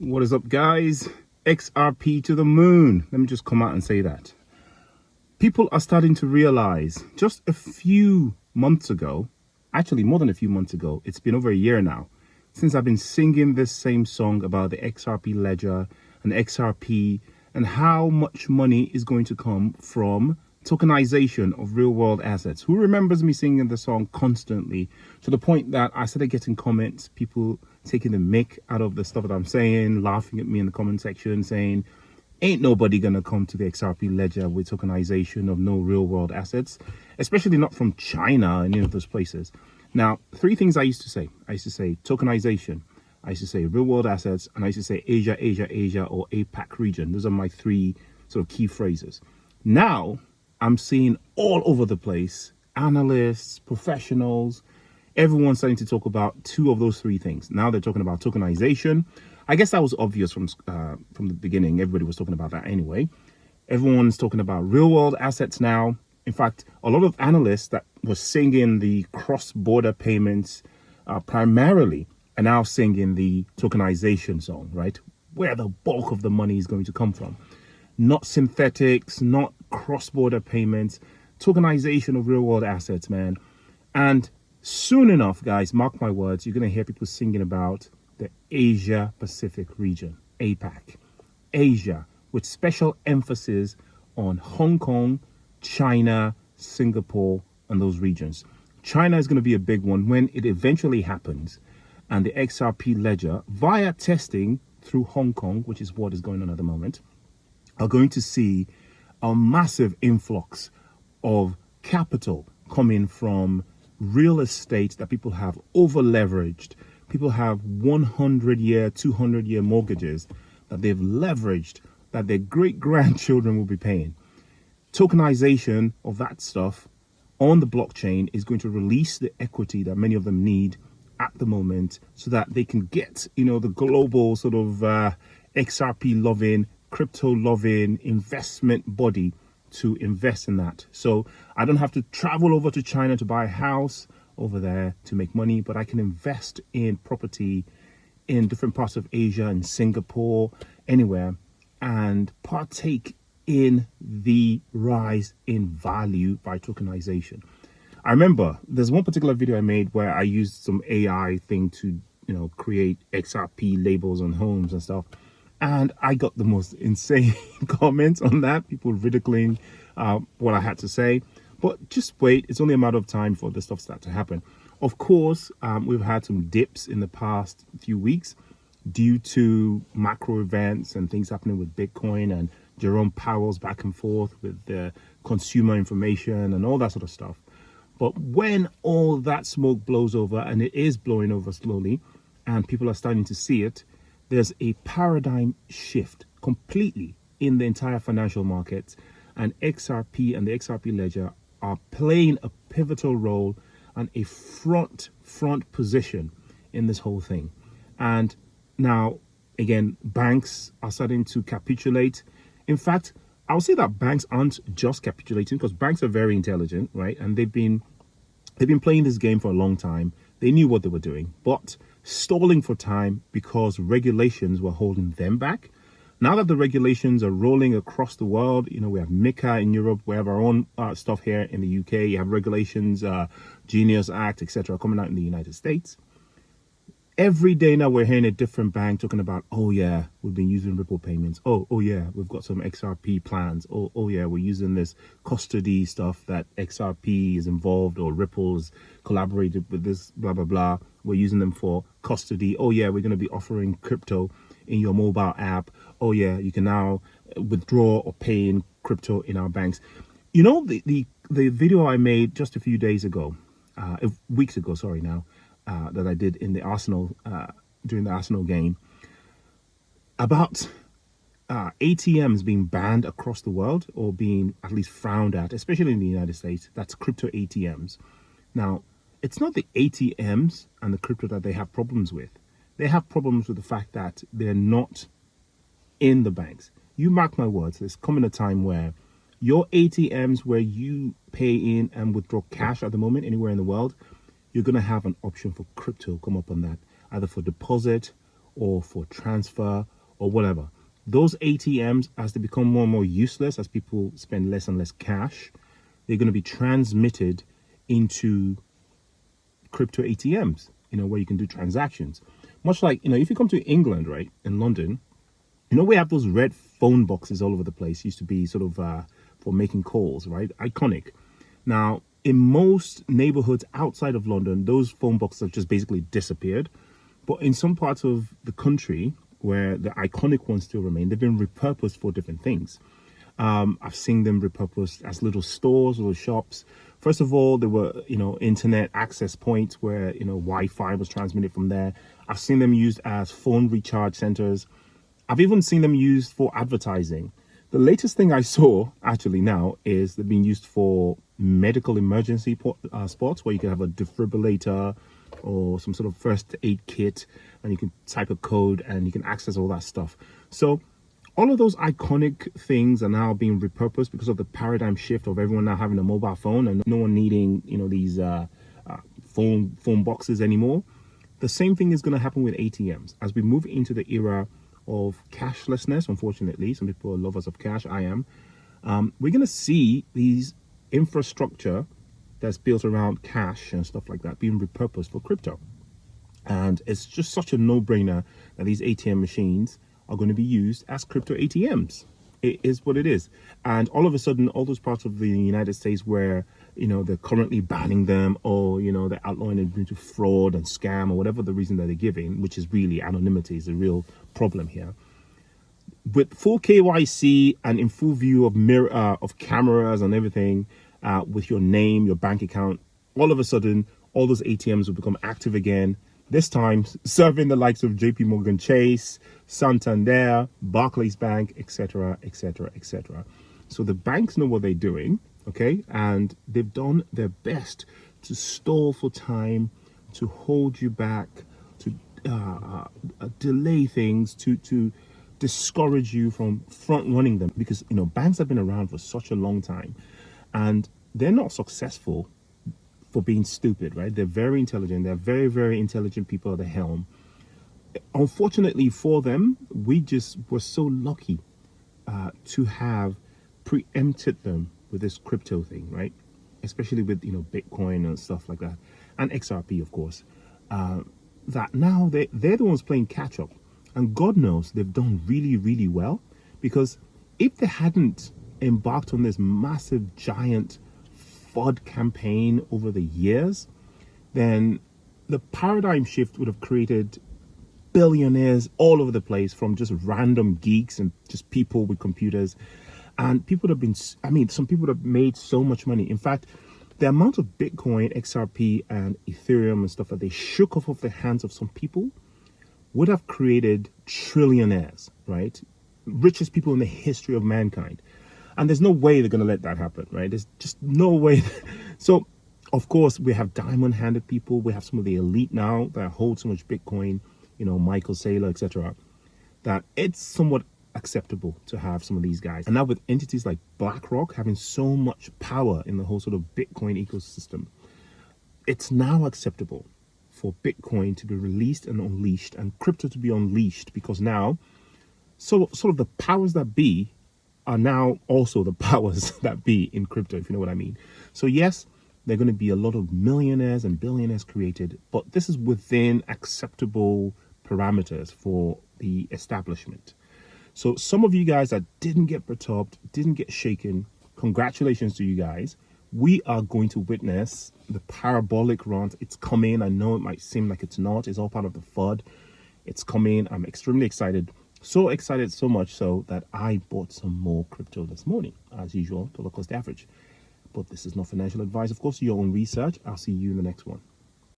What is up, guys? XRP to the moon. Let me just come out and say that. People are starting to realize just a few months ago, actually more than a few months ago, it's been over a year now, since I've been singing this same song about the XRP Ledger and XRP and how much money is going to come from tokenization of real world assets. Who remembers me singing the song constantly, to the point that I started getting comments, people taking the mick out of the stuff that I'm saying, laughing at me in the comment section, saying, ain't nobody gonna come to the XRP Ledger with tokenization of no real world assets, especially not from China and any of those places. Now, three things I used to say. I used to say tokenization, I used to say real world assets, and I used to say Asia, or APAC region. Those are my three sort of key phrases. Now, I'm seeing all over the place, analysts, professionals, everyone's starting to talk about two of those three things. Now they're talking about tokenization. I guess that was obvious from the beginning. Everybody was talking about that anyway. Everyone's talking about real world assets now. In fact, a lot of analysts that were singing the cross-border payments primarily are now singing the tokenization song, right? Where the bulk of the money is going to come from. Not synthetics, not cross-border payments, tokenization of real world assets, man. And soon enough, guys, mark my words, you're going to hear people singing about the Asia Pacific region, APAC. Asia, with special emphasis on Hong Kong, China, Singapore, and those regions. China is going to be a big one when it eventually happens. And the XRP Ledger, via testing through Hong Kong, which is what is going on at the moment, are going to see a massive influx of capital coming from real estate that people have over leveraged. People have 100-year, 200-year mortgages that they've leveraged, that their great-grandchildren will be paying. Tokenization of that stuff on the blockchain is going to release the equity that many of them need at the moment, so that they can get, the global sort of XRP loving, crypto loving investment body to invest in that. So I don't have to travel over to China to buy a house over there to make money, but I can invest in property in different parts of Asia and Singapore, anywhere, and partake in the rise in value by tokenization. I remember there's one particular video I made where I used some AI thing to, create XRP labels on homes and stuff. And I got the most insane comments on that, people ridiculing what I had to say. But just wait, it's only a matter of time for this stuff start to happen. Of course, we've had some dips in the past few weeks due to macro events and things happening with Bitcoin and Jerome Powell's back and forth with the consumer information and all that sort of stuff. But when all that smoke blows over, and it is blowing over slowly, and people are starting to see it, there's a paradigm shift completely in the entire financial market, and XRP and the XRP Ledger are playing a pivotal role and a front position in this whole thing. And now, again, banks are starting to capitulate. In fact, I'll say that banks aren't just capitulating, because banks are very intelligent, right? And they've been playing this game for a long time. They knew what they were doing, but stalling for time because regulations were holding them back. Now that the regulations are rolling across the world, we have MiCA in Europe, we have our own stuff here in the UK, you have regulations, Genius Act, etc., coming out in the United States. Every day now we're hearing a different bank talking about, oh yeah, we've been using Ripple payments. Oh yeah, we've got some XRP plans. Oh yeah, we're using this custody stuff that XRP is involved, or Ripple's collaborated with this, blah, blah, blah. We're using them for custody. Oh yeah, we're going to be offering crypto in your mobile app. Oh yeah, you can now withdraw or pay in crypto in our banks. The video I made just a few days ago, weeks ago, sorry now, that I did in the Arsenal, during the Arsenal game, about ATMs being banned across the world, or being at least frowned at, especially in the United States. That's crypto ATMs. Now, it's not the ATMs and the crypto that they have problems with. They have problems with the fact that they're not in the banks. You mark my words, there's coming a time where your ATMs, where you pay in and withdraw cash at the moment anywhere in the world, you're going to have an option for crypto come up on that, either for deposit or for transfer or whatever. Those ATMs, as they become more and more useless, as people spend less and less cash, they're going to be transmitted into crypto ATMs, where you can do transactions. Much like, if you come to England, right, in London, we have those red phone boxes all over the place. Used to be sort of for making calls, right? Iconic. Now, in most neighborhoods outside of London, those phone boxes have just basically disappeared. But in some parts of the country where the iconic ones still remain, they've been repurposed for different things. I've seen them repurposed as little stores, little shops. First of all, there were, internet access points where, Wi-Fi was transmitted from there. I've seen them used as phone recharge centers. I've even seen them used for advertising. The latest thing I saw actually now is they're being used for medical emergency spots where you can have a defibrillator or some sort of first aid kit, and you can type a code and you can access all that stuff. So all of those iconic things are now being repurposed because of the paradigm shift of everyone now having a mobile phone and no one needing, these phone boxes anymore. The same thing is going to happen with ATMs as we move into the era of cashlessness. Unfortunately, some people are lovers of cash. I am. We're going to see these infrastructure that's built around cash and stuff like that being repurposed for crypto. And it's just such a no-brainer that these ATM machines are going to be used as crypto ATMs. It is what it is. And all of a sudden, all those parts of the United States where, they're currently banning them, or, they're outlawing it due to fraud and scam or whatever the reason that they're giving, which is really anonymity is a real problem here. With full KYC and in full view of cameras and everything, with your name, your bank account, all of a sudden, all those ATMs will become active again. This time, serving the likes of JP Morgan Chase, Santander, Barclays Bank, etc., etc., etc. So the banks know what they're doing, okay? And they've done their best to stall for time, to hold you back, to delay things, to discourage you from front running them. Because, banks have been around for such a long time and they're not successful for being stupid, right? They're very intelligent. They're very, very intelligent people at the helm. Unfortunately for them, we just were so lucky to have preempted them with this crypto thing, right? Especially with, Bitcoin and stuff like that. And XRP, of course. That now they're the ones playing catch up. And God knows they've done really, really well. Because if they hadn't embarked on this massive, giant FUD campaign over the years, then the paradigm shift would have created billionaires all over the place from just random geeks and just people with computers. And people have been, some people have made so much money. In fact, the amount of Bitcoin, XRP, and Ethereum and stuff that they shook off the hands of some people would have created trillionaires, right? Richest people in the history of mankind. And there's no way they're going to let that happen, right? There's just no way. So, of course, we have diamond-handed people. We have some of the elite now that hold so much Bitcoin, Michael Saylor, etc., that it's somewhat acceptable to have some of these guys. And now with entities like BlackRock having so much power in the whole sort of Bitcoin ecosystem, it's now acceptable for Bitcoin to be released and unleashed and crypto to be unleashed, because now sort of the powers that be are now also the powers that be in crypto, if you know what I mean. So yes, there are going to be a lot of millionaires and billionaires created, but this is within acceptable parameters for the establishment. So some of you guys that didn't get perturbed, didn't get shaken, congratulations to you guys. We are going to witness the parabolic run. It's coming. I know it might seem like it's not. It's all part of the FUD. It's coming. I'm extremely excited. So excited, so much so that I bought some more crypto this morning, as usual, dollar cost average. But this is not financial advice. Of course, your own research. I'll see you in the next one.